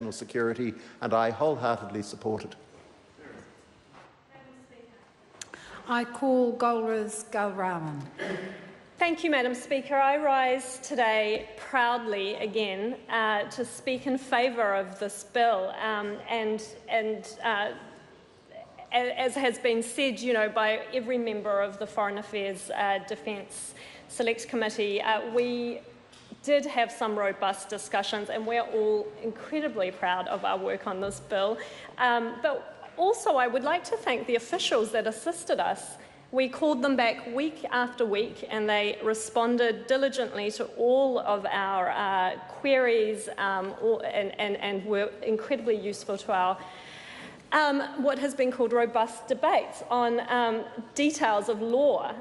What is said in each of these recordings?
national security, and I wholeheartedly support it. I call Golriz Ghahraman. Thank you, Madam Speaker. I rise today proudly again to speak in favour of this bill, as has been said, by every member of the Foreign Affairs Defence Select Committee, we did have some robust discussions, and we're all incredibly proud of our work on this bill. But also, I would like to thank the officials that assisted us. We called them back week after week, and they responded diligently to all of our queries and were incredibly useful to our what has been called robust debates on details of law.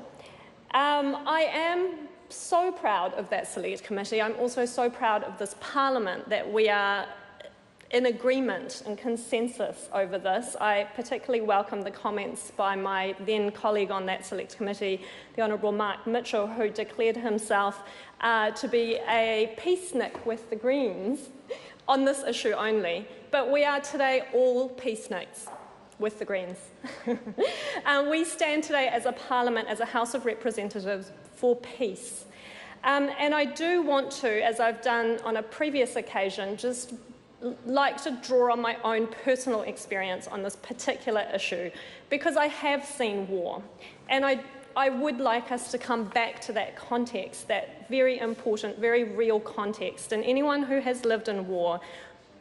I am so proud of that Select Committee. I'm also so proud of this Parliament that we are in agreement and consensus over this. I particularly welcome the comments by my then colleague on that Select Committee, the Honourable Mark Mitchell, who declared himself to be a peacenik with the Greens on this issue only. But we are today all peaceniks with the Greens. We stand today as a Parliament, as a House of Representatives, for peace. And I do want to, as I've done on a previous occasion, just like to draw on my own personal experience on this particular issue, because I have seen war. And I would like us to come back to that context, that very important, very real context. And anyone who has lived in war,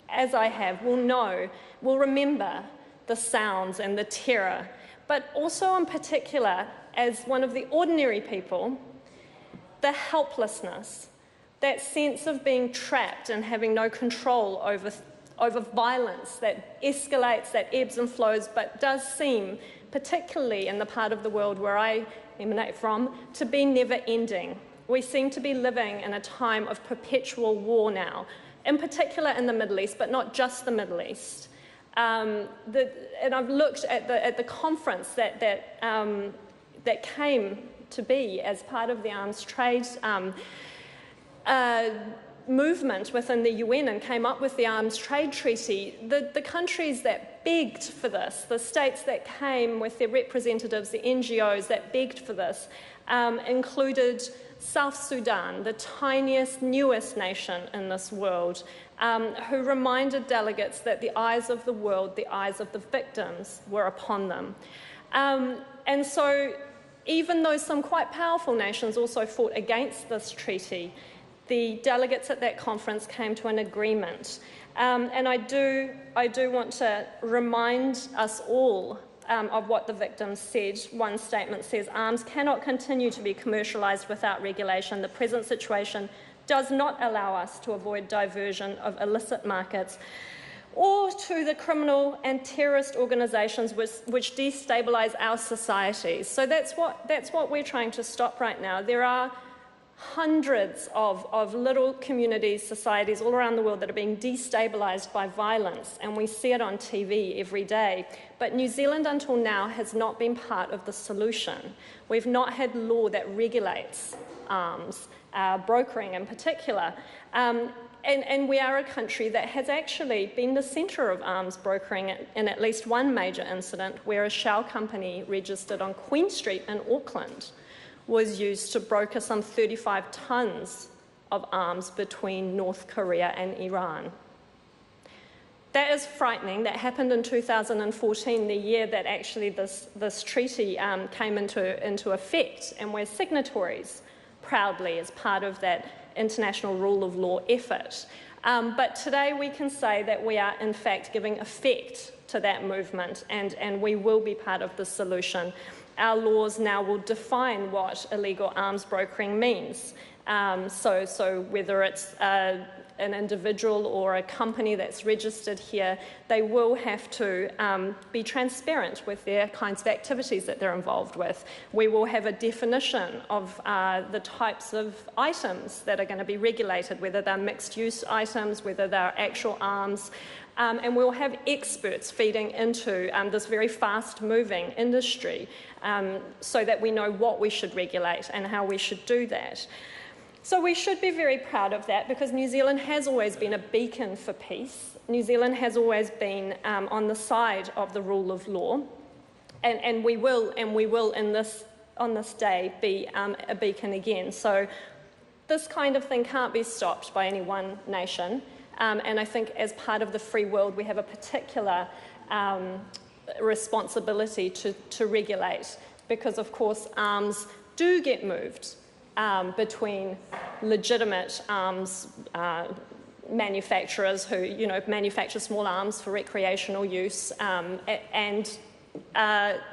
as I have, will remember the sounds and the terror, but also in particular, as one of the ordinary people, the helplessness, that sense of being trapped and having no control over violence that escalates, that ebbs and flows, but does seem, particularly in the part of the world where I emanate from, to be never-ending. We seem to be living in a time of perpetual war now, in particular in the Middle East, but not just the Middle East. And I've looked at the conference that came to be as part of the arms trade movement within the UN and came up with the Arms Trade Treaty. The countries that begged for this, the states that came with their representatives, the NGOs that begged for this, included South Sudan, the tiniest, newest nation in this world, who reminded delegates that the eyes of the world, the eyes of the victims, were upon them. And so, even though some quite powerful nations also fought against this treaty, the delegates at that conference came to an agreement. And I do want to remind us all of what the victims said. One statement says, "Arms cannot continue to be commercialised without regulation. The present situation does not allow us to avoid diversion of illicit markets or to the criminal and terrorist organisations which destabilise our societies." So that's what we're trying to stop right now. There are hundreds of little communities, societies all around the world that are being destabilised by violence, and we see it on TV every day. But New Zealand until now has not been part of the solution. We've not had law that regulates arms, brokering in particular. And we are a country that has actually been the centre of arms brokering in at least one major incident where a shell company registered on Queen Street in Auckland was used to broker some 35 tonnes of arms between North Korea and Iran. That is frightening. That happened in 2014, the year that actually this treaty came into effect, and we're signatories proudly as part of that international rule of law effort. But today we can say that we are in fact giving effect to that movement, and we will be part of the solution. Our laws now will define what illegal arms brokering means. So whether it's an individual or a company that's registered here, they will have to be transparent with their kinds of activities that they're involved with. We will have a definition of the types of items that are going to be regulated, whether they're mixed-use items, whether they're actual arms. And we'll have experts feeding into this very fast-moving industry so that we know what we should regulate and how we should do that. So we should be very proud of that, because New Zealand has always been a beacon for peace. New Zealand has always been on the side of the rule of law, and we will on this day be a beacon again. So this kind of thing can't be stopped by any one nation, and I think as part of the free world we have a particular responsibility to regulate, because of course arms do get moved between legitimate arms manufacturers who, manufacture small arms for recreational use, and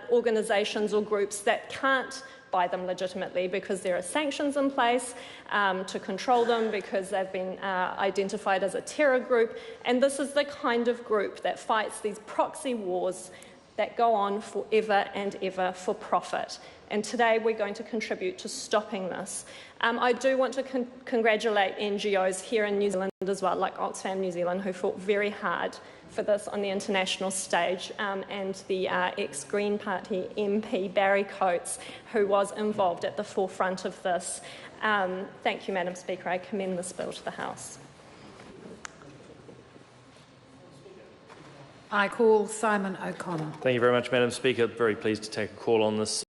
organisations or groups that can't buy them legitimately because there are sanctions in place to control them, because they've been identified as a terror group. And this is the kind of group that fights these proxy wars that go on forever and ever for profit. And today we're going to contribute to stopping this. I do want to congratulate NGOs here in New Zealand as well, like Oxfam New Zealand, who fought very hard for this on the international stage, and the ex-Green Party MP Barry Coates, who was involved at the forefront of this. Thank you, Madam Speaker. I commend this bill to the House. I call Simon O'Connor. Thank you very much, Madam Speaker. Very pleased to take a call on this